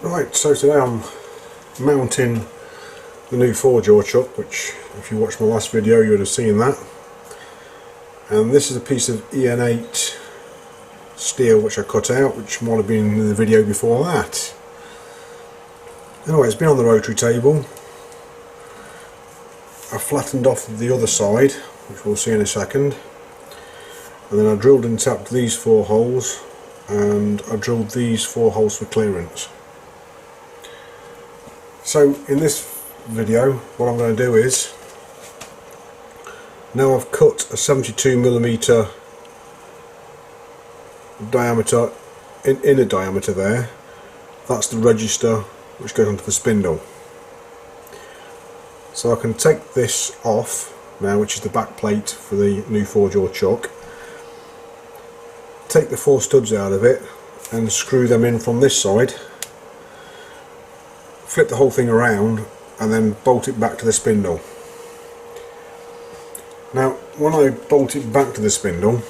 Right, so today I'm mounting the new 4-jaw chuck, which if you watched my last video you would have seen that. And this is a piece of EN8 steel which I cut out, which might have been in the video before that. Anyway, it's been on the rotary table. I flattened off the other side, which we'll see in a second. And then I drilled and tapped these 4 holes, and I drilled these 4 holes for clearance. So in this video what I'm going to do is, now I've cut a 72mm diameter, inner diameter there, that's the register which goes onto the spindle. So I can take this off now, which is the back plate for the new 4-jaw chuck, take the 4 studs out of it and screw them in from this side, flip the whole thing around and then bolt it back to the spindle. Now when I bolt it back to the spindle,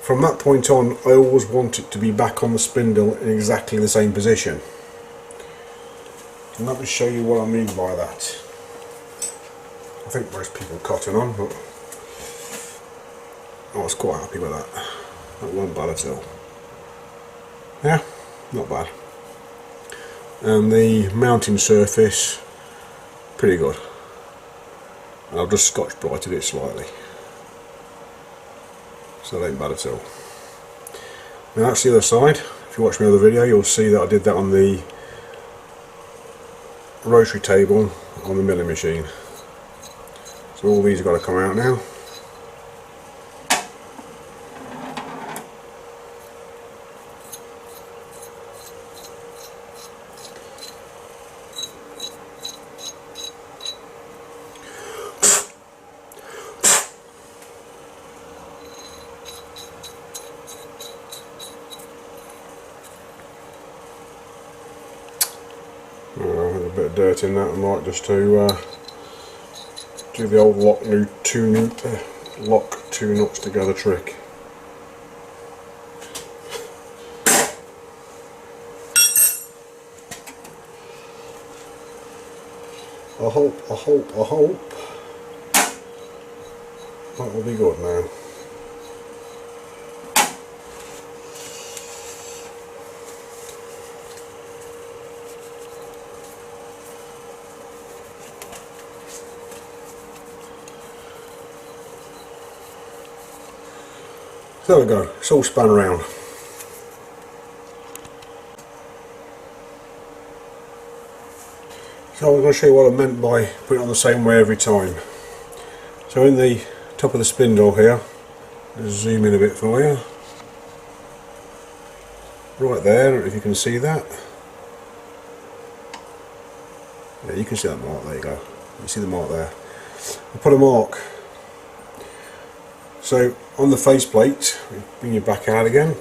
from that point on I always want it to be back on the spindle in exactly the same position. And let me show you what I mean by that. I think most people cotton on, but I was quite happy with that. That wasn't bad at all. Yeah, not bad. And the mounting surface, pretty good. And I've just scotch brighted it slightly, so that ain't bad at all. Now that's the other side. If you watch my other video you'll see that I did that on the rotary table on the milling machine. So all these have got to come out now. There's a bit of dirt in that, I might just to do the old lock two nuts together trick. I hope that will be good now. There we go, it's all spun around. So I'm going to show you what I meant by putting it on the same way every time. So in the top of the spindle here, just zoom in a bit for you. Right there, I don't know if you can see that. Yeah, you can see that mark, there you go. You see the mark there. I put a mark. So on the faceplate, bring your back out again.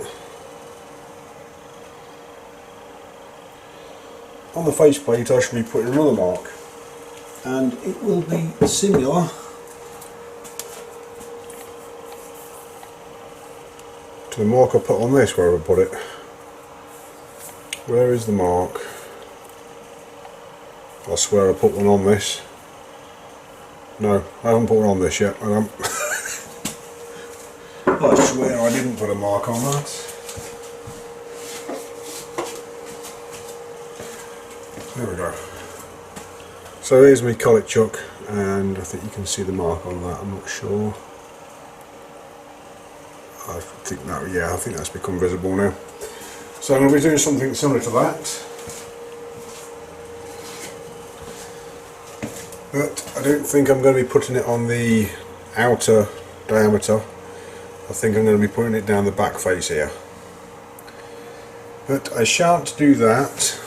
On the faceplate I should be putting another mark, and it will be similar to the mark I put on this, wherever I put it. Where is the mark? I swear I put one on this. No, I haven't put one on this yet. I swear I didn't put a mark on that. There we go. So here's my collet chuck, and I think you can see the mark on that. I'm not sure. I think that, yeah, I think that's become visible now. So I'm going to be doing something similar to that, but I don't think I'm going to be putting it on the outer diameter. I think I'm going to be putting it down the back face here. But I shan't do that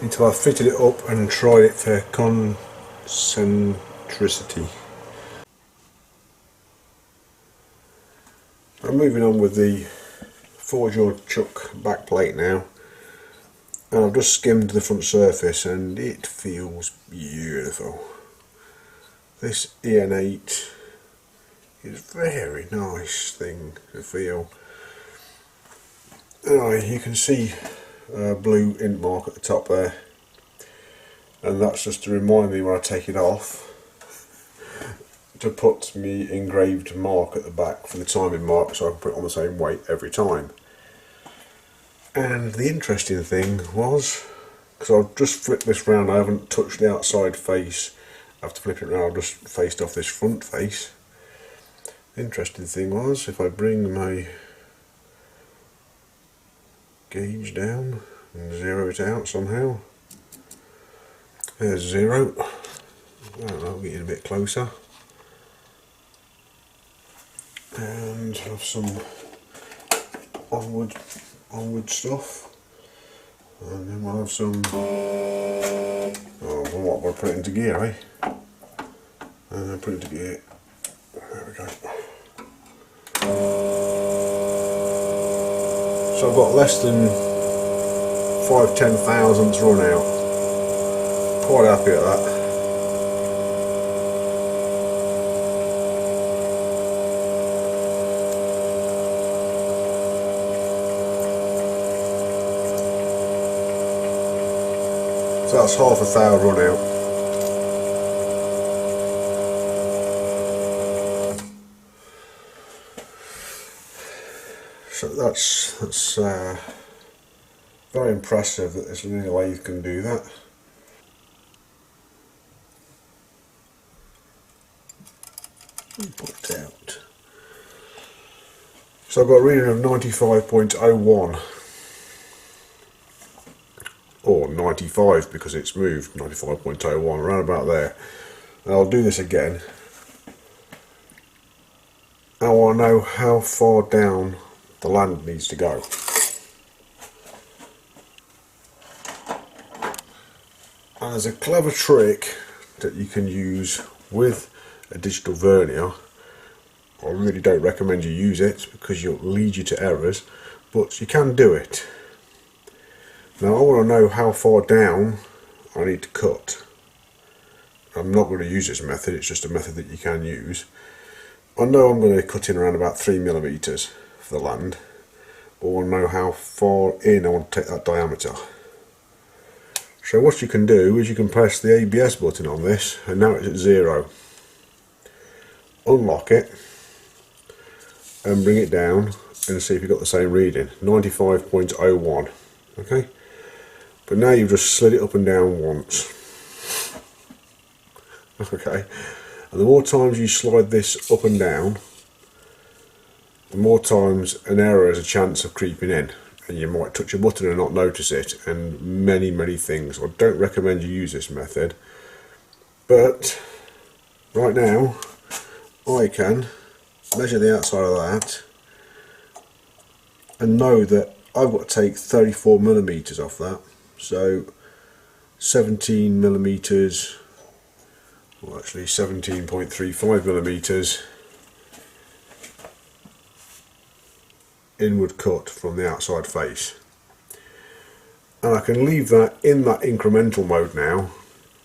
until I've fitted it up and tried it for concentricity. I'm moving on with the 4-jaw chuck back plate now, and I've just skimmed the front surface and it feels beautiful. This EN8 is a very nice thing to feel. Anyway, you can see blue ink mark at the top there, and that's just to remind me when I take it off to put me engraved mark at the back for the timing mark, so I can put it on the same weight every time. And the interesting thing was, because I've just flipped this round, I haven't touched the outside face after flipping it around, I've just faced off this front face. The interesting thing was, if I bring my gauge down and zero it out somehow, there's 0. I don't know, I'll get it a bit closer. And have some onward stuff, and then we'll have some, oh, what, we'll put it into gear, eh? And then put it into gear, there we go. So I've got less than 5/10 thousandths run out, quite happy at that. So that's half a thou run out. So that's very impressive that this little lathe can do that. Put it out. So I've got a reading of 95.01. Or 95 because it's moved, 95.01, around about there. And I'll do this again. I want to know how far down the land needs to go. And there's a clever trick that you can use with a digital vernier. I really don't recommend you use it because it'll lead you to errors, but you can do it. Now I want to know how far down I need to cut. I'm not going to use this method, it's just a method that you can use. I know I'm going to cut in around about 3mm for the land, but I want to know how far in I want to take that diameter. So what you can do is you can press the ABS button on this, and now it's at 0. Unlock it and bring it down and see if you've got the same reading, 95.01. Okay, but now you've just slid it up and down once. Okay, and the more times you slide this up and down, the more times an error has a chance of creeping in, and you might touch a button and not notice it, and many things. I don't recommend you use this method, but right now I can measure the outside of that and know that I've got to take 34mm off that, so 17mm, well actually 17.35mm inward cut from the outside face. And I can leave that in that incremental mode now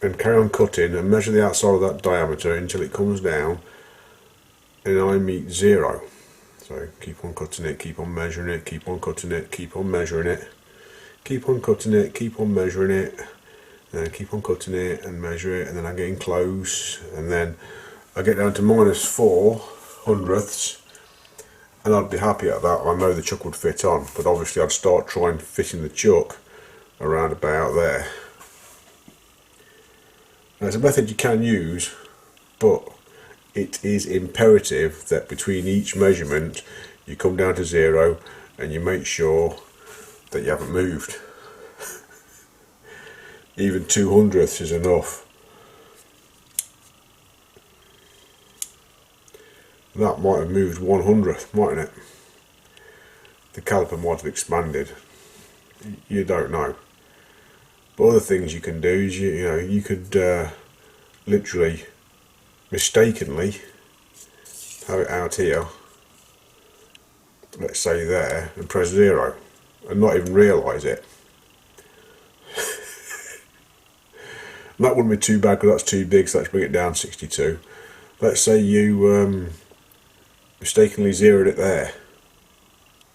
and carry on cutting and measure the outside of that diameter until it comes down and I meet 0. So keep on cutting it, keep on measuring it, keep on cutting it, keep on measuring it, keep on cutting it, keep on measuring it, and then keep on cutting it and measure it, and then I'm getting close, and then I get down to -4 hundredths, and I'd be happy at that. I know the chuck would fit on, but obviously I'd start trying fitting the chuck around about there. Now it's a method you can use, but it is imperative that between each measurement you come down to 0 and you make sure that you haven't moved. Even 2 hundredths is enough. That might have moved 1/100th, mightn't it? The caliper might have expanded. You don't know. But other things you can do is you could literally mistakenly have it out here, let's say there, and press 0 and not even realise it. And that wouldn't be too bad because that's too big, so let's bring it down 62. Let's say you mistakenly zeroed it there.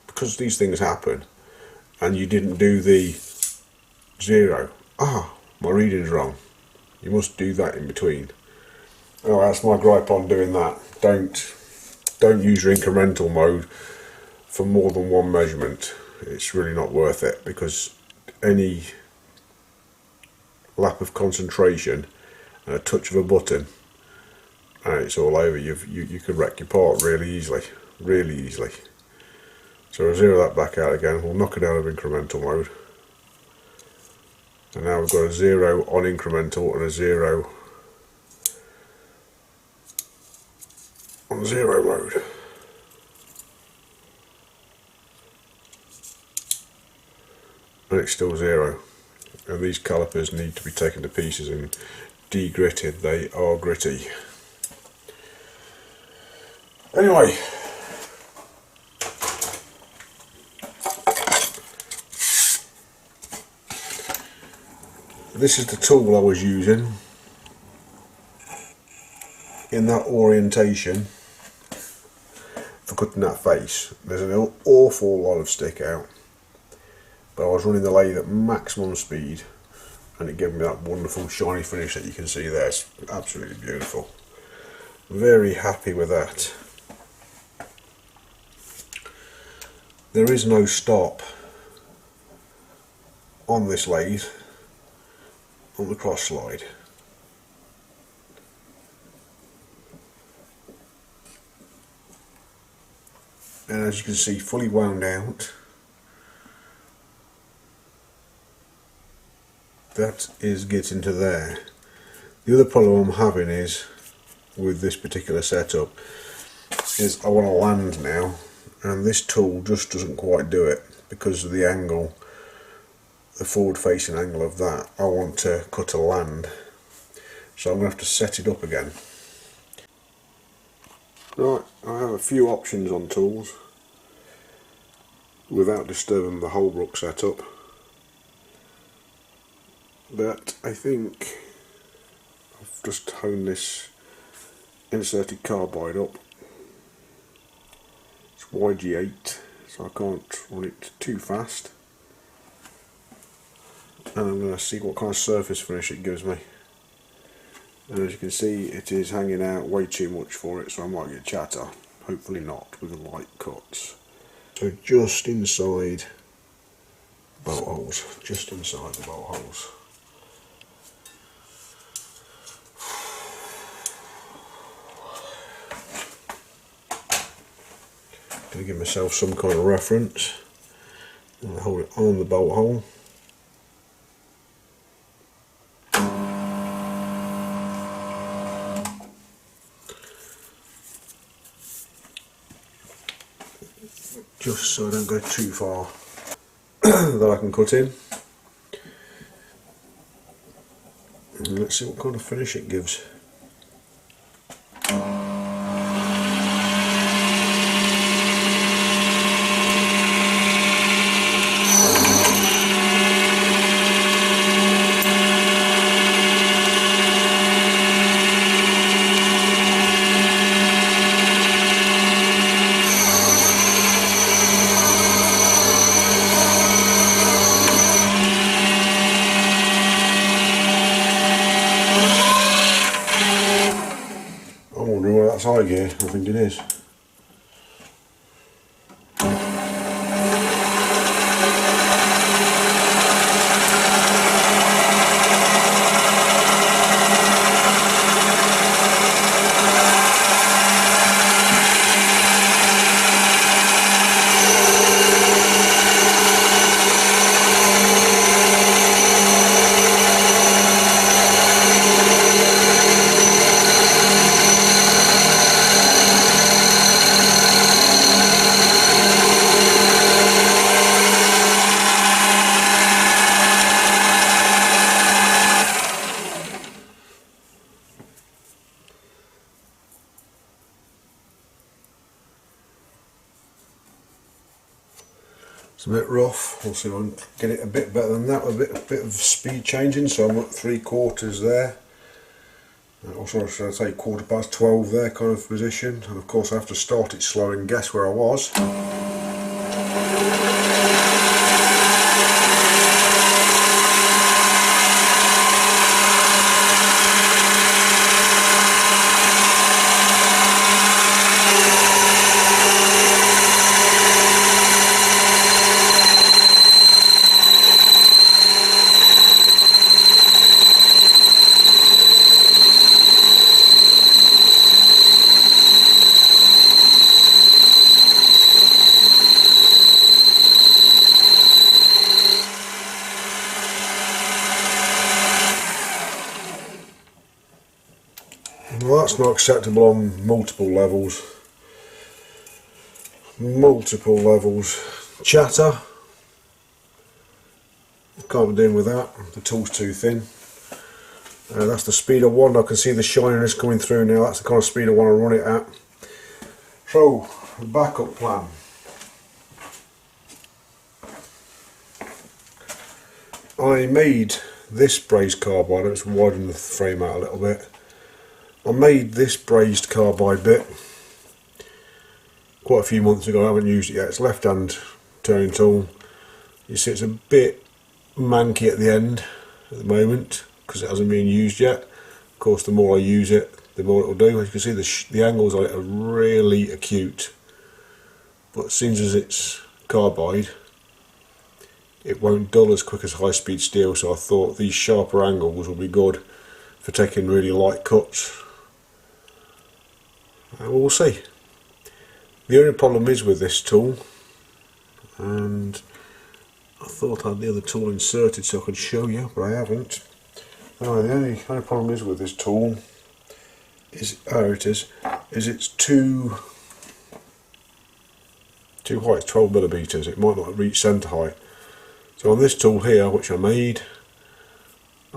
Because these things happen, and you didn't do the 0. My reading's wrong. You must do that in between. Oh, that's my gripe on doing that. Don't use your incremental mode for more than one measurement. It's really not worth it, because any lap of concentration and a touch of a button and it's all over. You could wreck your part really easily. So I'll zero that back out again. We'll knock it out of incremental mode. And now we've got a 0 on incremental and a 0 on 0 mode. And it's still 0. And these calipers need to be taken to pieces and de-gritted. They are gritty. Anyway, this is the tool I was using in that orientation for cutting that face. There's an awful lot of stick out, but I was running the lathe at maximum speed and it gave me that wonderful shiny finish that you can see there. It's absolutely beautiful. Very happy with that. There is no stop on this lathe on the cross slide. And as you can see, fully wound out. That is getting to there. The other problem I'm having is with this particular setup is I want to land now, and this tool just doesn't quite do it because of the angle, the forward facing angle of that. I want to cut a land, so I'm going to have to set it up again. Right, I have a few options on tools without disturbing the Holbrook setup, but I think I've just honed this inserted carbide up. It's YG8, so I can't run it too fast, and I'm going to see what kind of surface finish it gives me. And as you can see, it is hanging out way too much for it, so I might get chatter. Hopefully not, with the light cuts. So just inside the bolt holes, just inside the bolt holes. Going to give myself some kind of reference. I'm going to hold it on the bolt hole. Just so I don't go too far that I can cut in. And let's see what kind of finish it gives. I'm wondering whether that's high gear. I think it is. It's a bit rough. We'll see if I can get it a bit better than that with a bit of speed changing. So I'm at 3/4 there. Also, should I say 12:15 there kind of position. And of course I have to start it slow and guess where I was. that's not acceptable on multiple levels. Chatter, can't be doing with that, the tool's too thin. That's the speed I want. I can see the shininess coming through now. That's the kind of speed I want to run it at. So, the backup plan. I made this brazed carbide. Let's widen the frame out a little bit. I made this brazed carbide bit quite a few months ago. I haven't used it yet. It's left hand turning tool. You see it's a bit manky at the end at the moment because it hasn't been used yet. Of course, the more I use it, the more it will do. As you can see, the angles on it are really acute, but as soon as it's carbide, it won't dull as quick as high-speed steel. So I thought these sharper angles will be good for taking really light cuts. And we'll see. The only problem is with this tool, and I thought I had the other tool inserted so I could show you, but I haven't. No, the only problem is with this tool is, it's too high. It's 12 millimeters. It might not reach centre height. So on this tool here, which I made,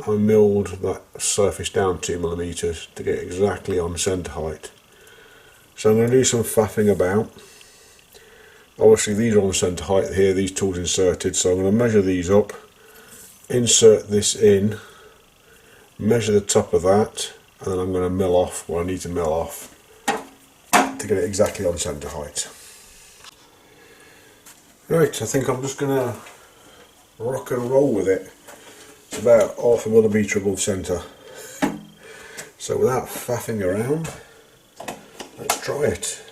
I milled that surface down 2 millimeters to get exactly on centre height. So I'm going to do some faffing about. Obviously these are on centre height here, these tools inserted, so I'm going to measure these up, insert this in, measure the top of that, and then I'm going to mill off what I need to mill off to get it exactly on centre height. Right, I think I'm just going to rock and roll with it. It's about 0.5 millimetre above centre. So without faffing around, let's try it.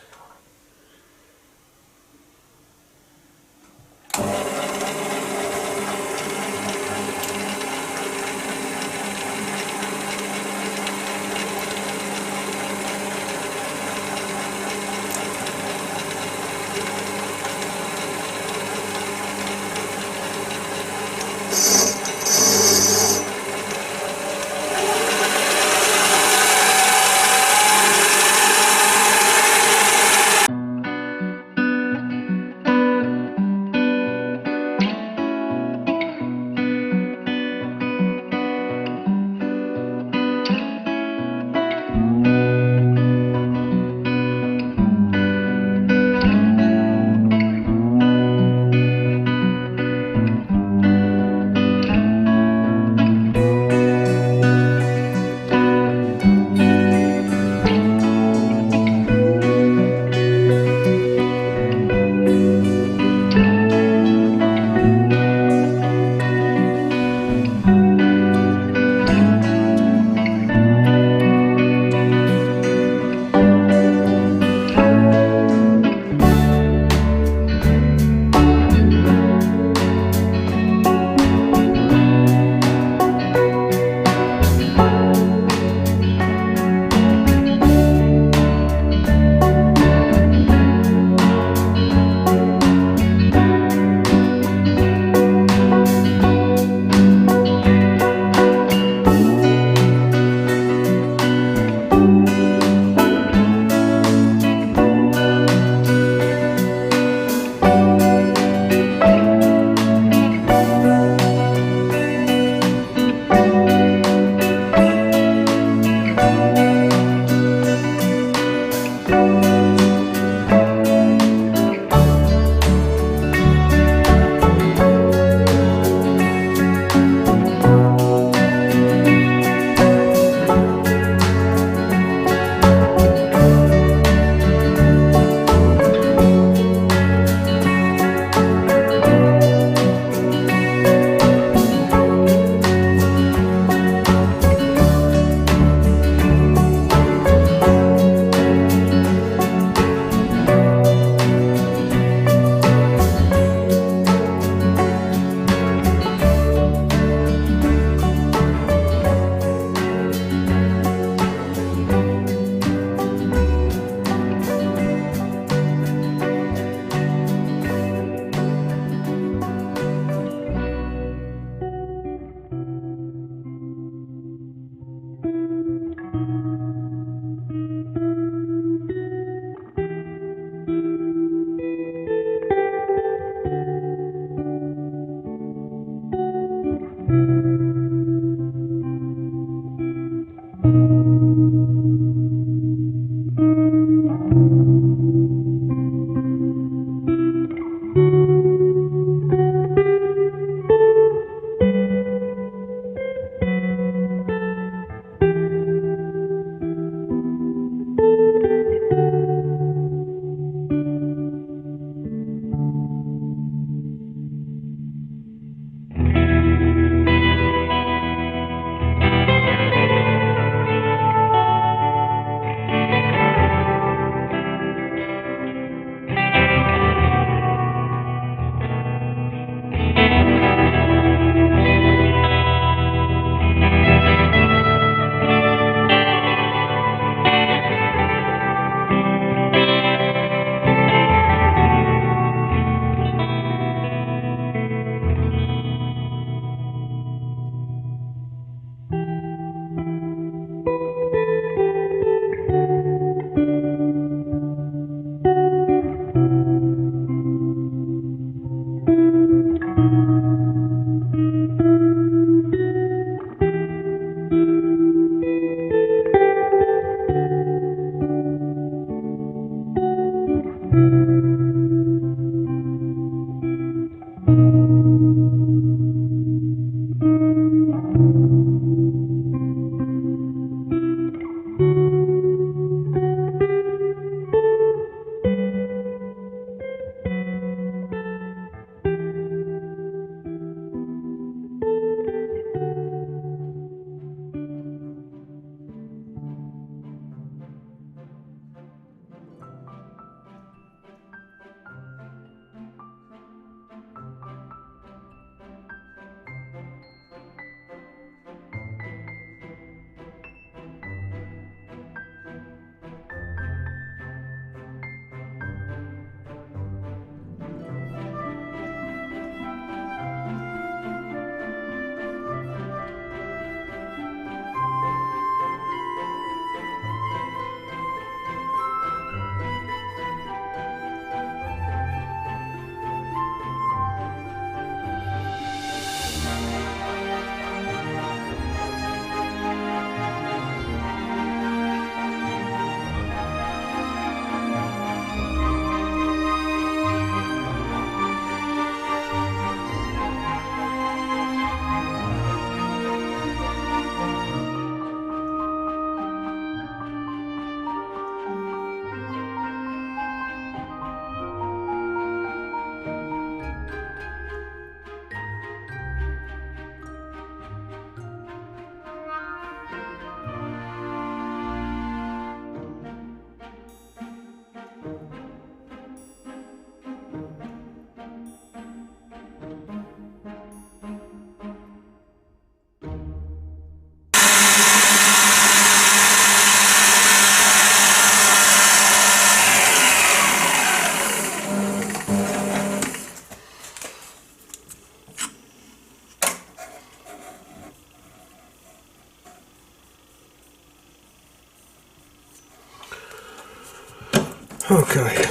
Okay.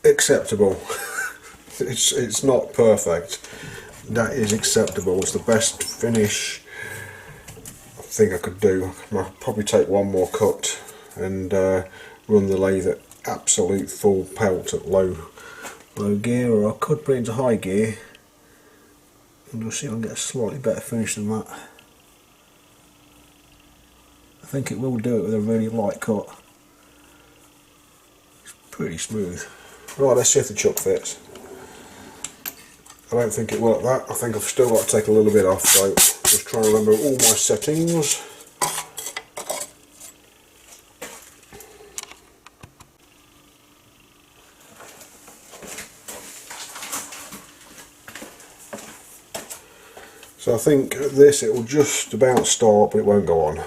Acceptable. It's not perfect. That is acceptable. It's the best finish I think I could do. I'll probably take one more cut and run the lathe at absolute full pelt at low gear, or I could put it into high gear and we'll see if I can get a slightly better finish than that. I think it will do it with a really light cut. It's pretty smooth. Right, let's see if the chuck fits. I don't think it will at that. I think I've still got to take a little bit off, so just trying to remember all my settings. So I think at this it will just about start, but it won't go on.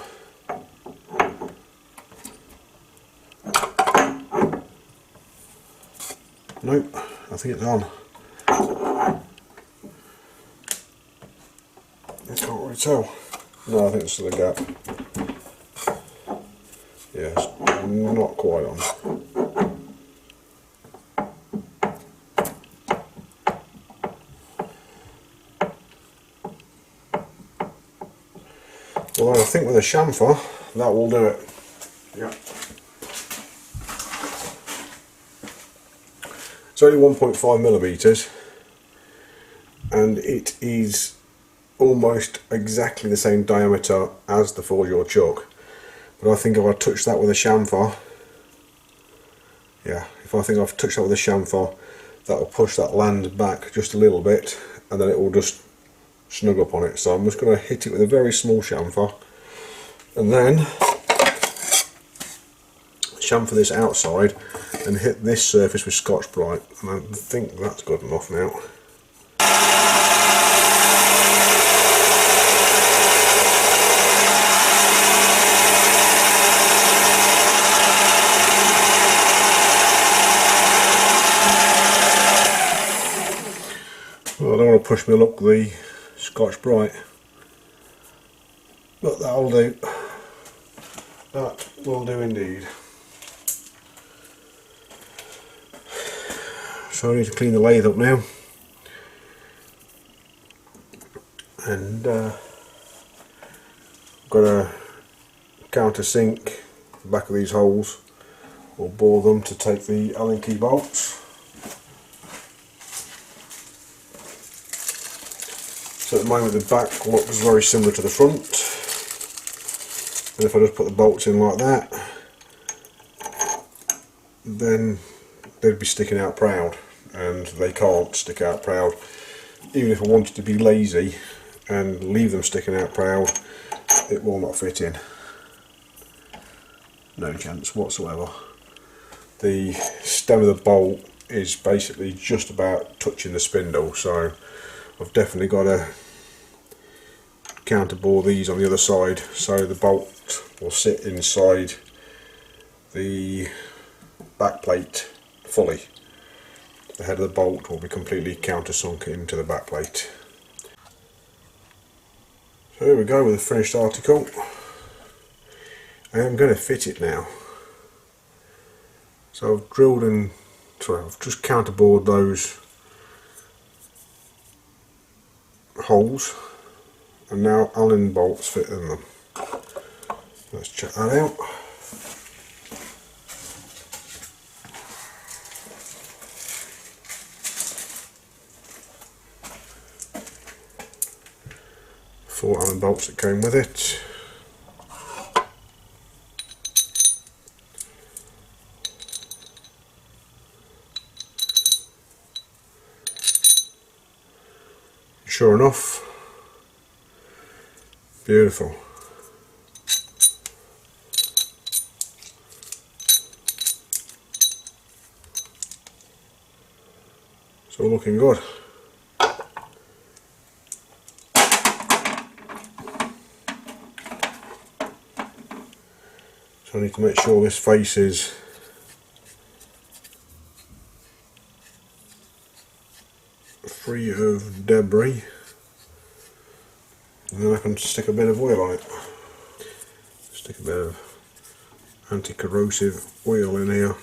Nope, I think it's on. I can't really tell. No, I think it's the gap. Yeah, it's not quite on. Although I think with a chamfer, that will do it. Yeah. It's only 1.5 millimeters, and it is almost exactly the same diameter as the forge-jaw chuck. But I think if I touch that with a chamfer, yeah, if I think I've touched that with a chamfer, that will push that land back just a little bit, and then it will just snug up on it. So I'm just going to hit it with a very small chamfer, and then chamfer this outside and hit this surface with Scotch-Brite, and I think that's good enough now. Well, I don't want to push my luck with the Scotch-Brite, but that'll do. That will do indeed. So I need to clean the lathe up now, and got a countersink the back of these holes. We'll bore them to take the Allen key bolts. So at the moment the back looks very similar to the front, and if I just put the bolts in like that, then they'd be sticking out proud, and they can't stick out proud. Even if I wanted to be lazy and leave them sticking out proud, it will not fit in. No chance whatsoever. The stem of the bolt is basically just about touching the spindle, so I've definitely got to counterbore these on the other side so the bolt will sit inside the back plate fully. The head of the bolt will be completely countersunk into the back plate. So here we go with the finished article. I am going to fit it now. So I've drilled and I've just counterbored those holes, and now Allen bolts fit in them. Let's check that out. Four Allen bolts that came with it. Sure enough, beautiful. So looking good. So I need to make sure this face is free of debris, and then I can stick a bit of oil on it. Stick a bit of anti-corrosive oil in here.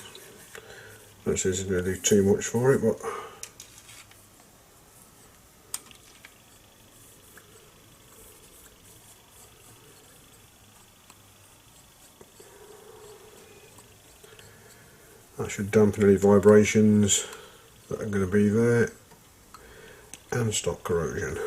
Don't say it's going to do too much for it, but that should dampen any vibrations that are going to be there and stop corrosion.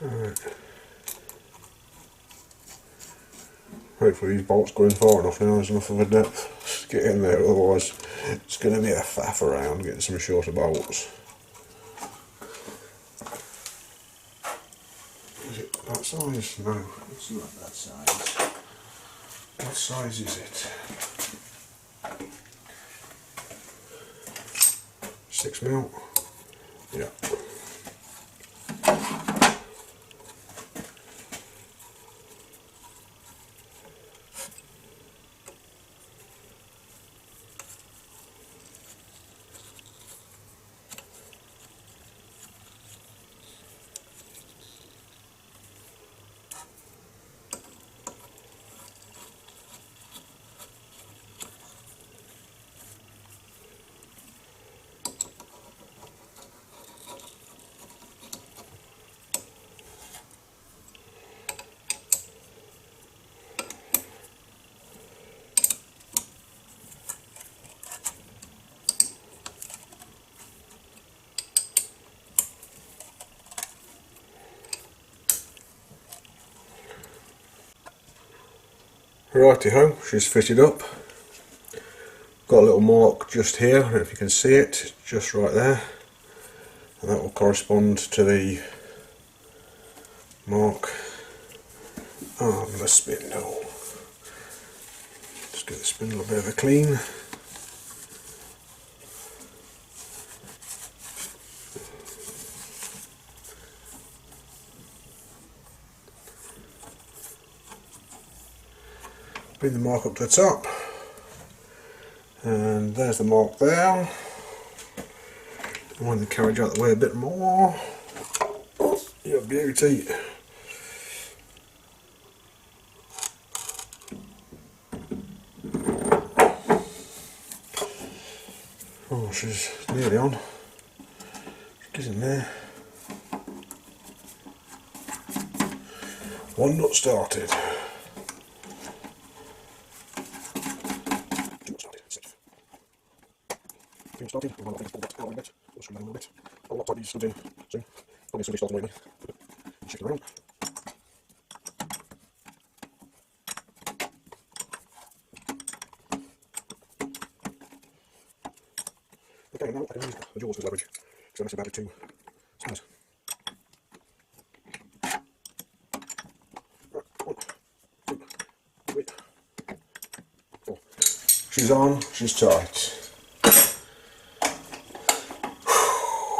Alright. Hopefully these bolts go in far enough now, there's enough of a depth to get in there, otherwise it's going to be a faff around getting some shorter bolts. Is it that size? No, it's not that size. What size is it? 6mm? Yeah. Righty ho, she's fitted up. Got a little mark just here, I don't know if you can see it, just right there, and that will correspond to the mark on the spindle. Just give the spindle a bit of a clean. Bring the mark up to the top, and there's the mark there. Wind the carriage out the way a bit more. Oh, you beauty. Oh, she's nearly on. She's in there. One nut started. Started. I might pull that out a bit. Let's go a little bit. I'll not tidy these studs in soon. Probably somebody starting lately. Shake it around. Okay, now I can use the jaws as leverage, because I messed about with two snares. Right, 1, 2, 3, 4. She's on, she's tight.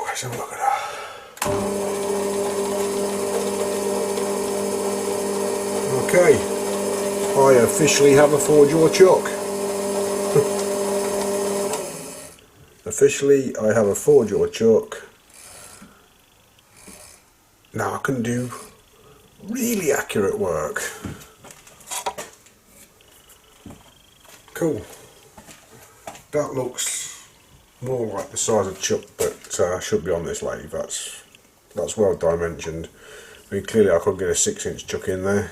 Let's have a look at her. Okay, I officially have a 4-jaw chuck. Officially, I have a 4-jaw chuck. Now I can do really accurate work. Cool. That looks more like the size of chuck that should be on this lathe. That's well dimensioned. I mean, clearly I could get a 6-inch chuck in there,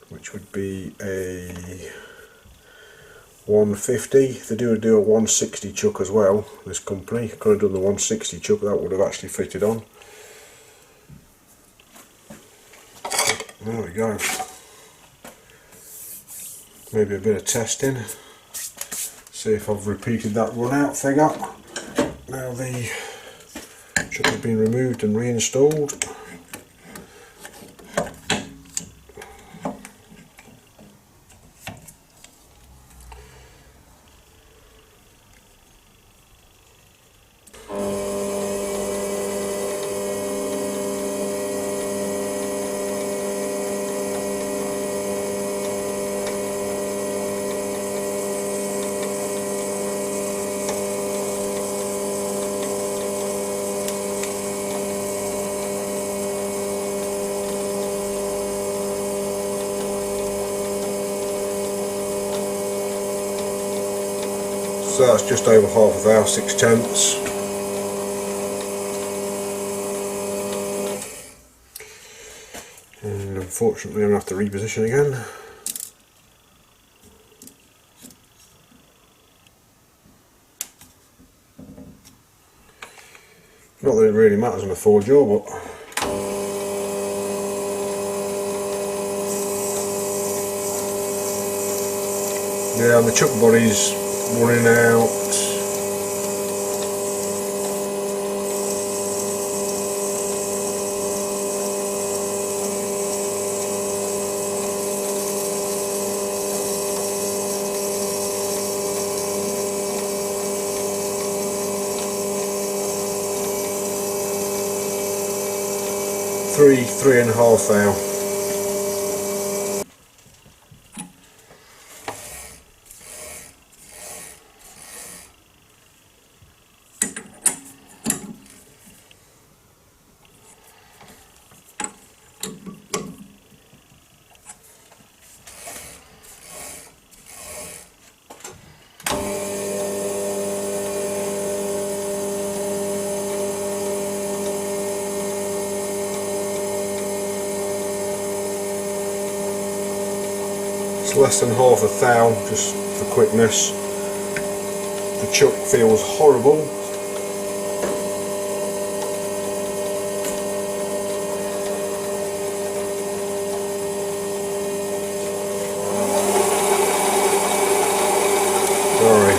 which would be a 150. They do a 160 chuck as well, this company. Could have done the 160 chuck, that would have actually fitted on. There we go. Maybe a bit of testing. See if I've repeated that run out figure. Now the chuck has been removed and reinstalled. So that's just over half a thou, 6/10. And unfortunately I'm going to have to reposition again. Not that it really matters on a 4-jaw, but yeah, and the chuck body's running out. Three and a half thou. It's less than half a thou, just for quickness. The chuck feels horrible. Sorry.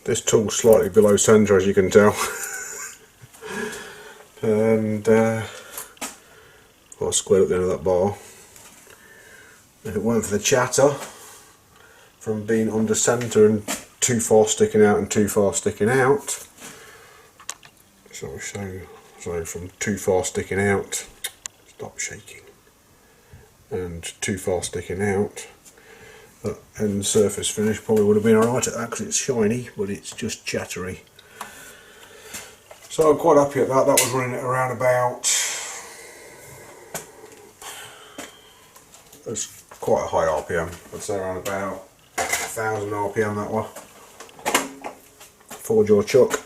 This tool's slightly below centre, as you can tell. And I squared up the end of that bar. If it weren't for the chatter from being under centre and too far sticking out and too far sticking out, so from too far sticking out, stop shaking, and too far sticking out, that end surface finish probably would have been alright at that because it's shiny, but it's just chattery. So I'm quite happy at that. That was running at around about, it's quite a high RPM, I'd say around about 1000 RPM that one. 4-jaw chuck,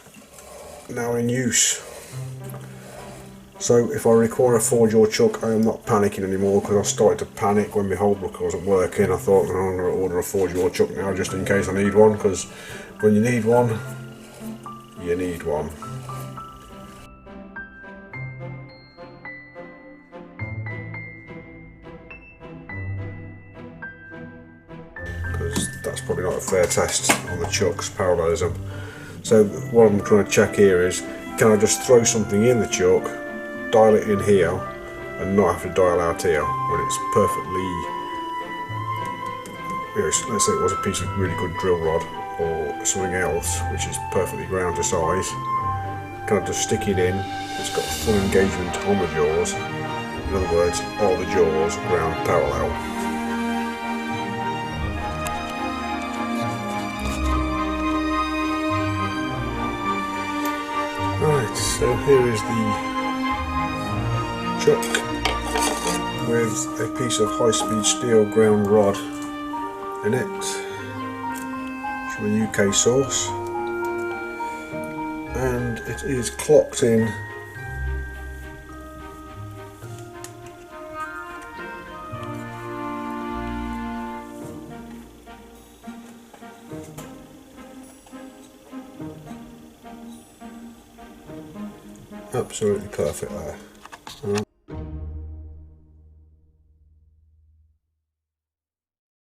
now in use. So if I require a 4-jaw chuck, I am not panicking anymore, because I started to panic when my hold block wasn't working. I thought, oh, I'm going to order a 4-jaw chuck now just in case I need one, because when you need one, you need one. Because that's probably not a fair test on the chuck's parallelism. So what I'm trying to check here is, can I just throw something in the chuck dial it in here and not have to dial out here when it's perfectly, you know, let's say it was a piece of really good drill rod or something else which is perfectly ground to size. Kind of just stick it in, it's got full engagement on the jaws. In other words, all the jaws ground parallel. Right, so here is the chuck with a piece of high-speed steel ground rod in it from a UK source, and it is clocked in absolutely perfect there.